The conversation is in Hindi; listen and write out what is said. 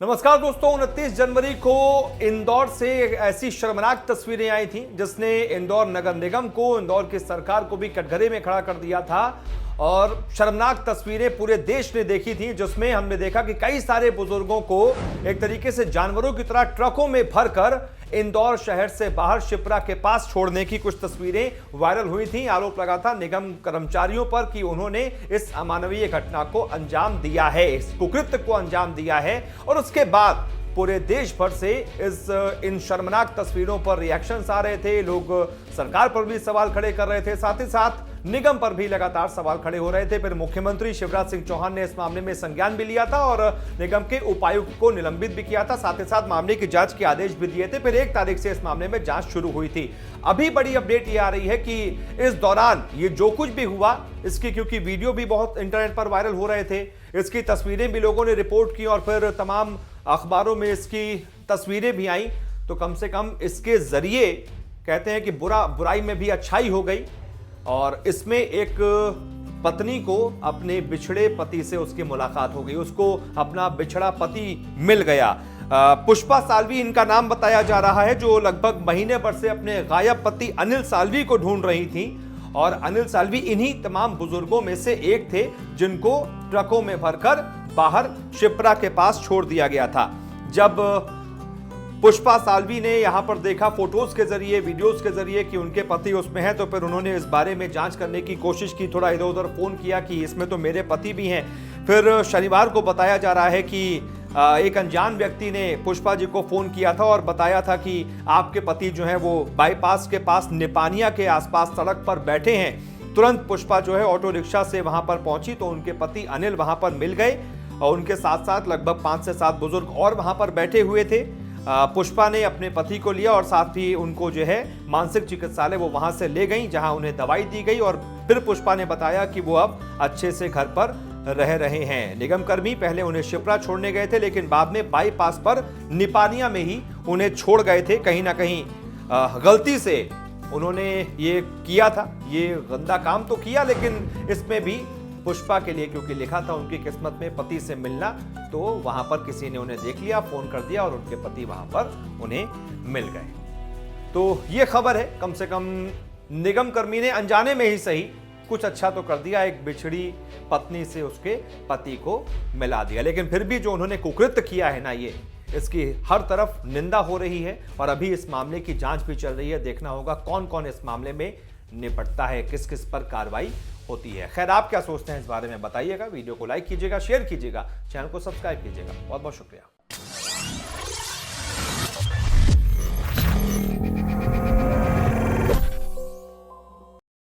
नमस्कार दोस्तों, 29 जनवरी को इंदौर से एक ऐसी शर्मनाक तस्वीरें आई थी जिसने इंदौर नगर निगम को, इंदौर की सरकार को भी कटघरे में खड़ा कर दिया था। और शर्मनाक तस्वीरें पूरे देश ने देखी थी, जिसमें हमने देखा कि कई सारे बुजुर्गों को एक तरीके से जानवरों की तरह ट्रकों में भरकर इंदौर शहर से बाहर शिप्रा के पास छोड़ने की कुछ तस्वीरें वायरल हुई थी। आरोप लगा था निगम कर्मचारियों पर कि उन्होंने इस अमानवीय घटना को अंजाम दिया है, इस कुकृत्य को अंजाम दिया है। और उसके बाद पूरे देश भर से इन शर्मनाक तस्वीरों पर रिएक्शंस आ रहे थे। लोग सरकार पर भी सवाल खड़े कर रहे थे, साथ ही साथ निगम पर भी लगातार सवाल खड़े हो रहे थे। फिर मुख्यमंत्री शिवराज सिंह चौहान ने इस मामले में संज्ञान भी लिया था और निगम के उपायुक्त को निलंबित भी किया था, साथ ही साथ मामले की जांच के आदेश भी दिए थे। फिर 1 तारीख से इस मामले में जांच शुरू हुई थी। अभी बड़ी अपडेट ये आ रही है कि इस दौरान ये जो कुछ भी हुआ, इसकी क्योंकि वीडियो भी बहुत इंटरनेट पर वायरल हो रहे थे, इसकी तस्वीरें भी लोगों ने रिपोर्ट की और फिर तमाम अखबारों में इसकी तस्वीरें भी आई, तो कम से कम इसके जरिए कहते हैं कि बुराई में भी अच्छाई हो गई। और इसमें एक पत्नी को अपने बिछड़े पति से उसकी मुलाकात हो गई, उसको अपना बिछड़ा पति मिल गया। पुष्पा साल्वी इनका नाम बताया जा रहा है, जो लगभग महीने भर से अपने गायब पति अनिल साल्वी को ढूंढ रही थी। और अनिल साल्वी इन्हीं तमाम बुजुर्गों में से एक थे जिनको ट्रकों में भरकर बाहर शिप्रा के पास छोड़ दिया गया था। जब पुष्पा साल्वी ने यहां पर देखा फोटोज के जरिए, वीडियोस के जरिए कि उनके पति उसमें हैं, तो फिर उन्होंने इस बारे में जांच करने की कोशिश की, थोड़ा इधर उधर फोन किया कि इसमें तो मेरे पति भी हैं। फिर शनिवार को बताया जा रहा है कि एक अनजान व्यक्ति ने पुष्पा जी को फोन किया था और बताया था कि आपके पति जो है वो बाईपास के पास निपानिया के आसपास सड़क पर बैठे हैं। तुरंत पुष्पा जो है ऑटो रिक्शा से वहां पर पहुंची तो उनके पति अनिल वहां पर मिल गए और उनके साथ साथ लगभग 5 से 7 बुजुर्ग और वहां पर बैठे हुए थे। पुष्पा ने अपने पति को लिया और साथ ही उनको जो है मानसिक चिकित्सालय वो वहां से ले गई, जहां उन्हें दवाई दी गई। और फिर पुष्पा ने बताया कि वो अब अच्छे से घर पर रह रहे हैं। निगम कर्मी पहले उन्हें शिप्रा छोड़ने गए थे, लेकिन बाद में बाईपास पर निपानिया में ही उन्हें छोड़ गए थे। कहीं ना कहीं गलती से उन्होंने ये किया था, ये गंदा काम तो किया, लेकिन इसमें भी पुष्पा के लिए क्योंकि लिखा था उनकी किस्मत में पति से मिलना, तो वहां पर किसी ने उन्हें देख लिया, फोन कर दिया और उनके पति वहां पर उन्हें मिल गए। तो ये खबर है, कम से कम निगम कर्मी ने अनजाने में ही सही कुछ अच्छा तो कर दिया, एक बिछड़ी पत्नी से उसके पति को मिला दिया। लेकिन फिर भी जो उन्होंने कुकृत्य किया है ना, ये इसकी हर तरफ निंदा हो रही है और अभी इस मामले की जांच भी चल रही है। देखना होगा कौन कौन इस मामले में निपटता है, किस किस पर कार्रवाई होती है। खैर, आप क्या सोचते हैं इस बारे में बताइएगा। वीडियो को लाइक कीजिएगा, शेयर कीजिएगा, चैनल को सब्सक्राइब कीजिएगा। बहुत बहुत शुक्रिया।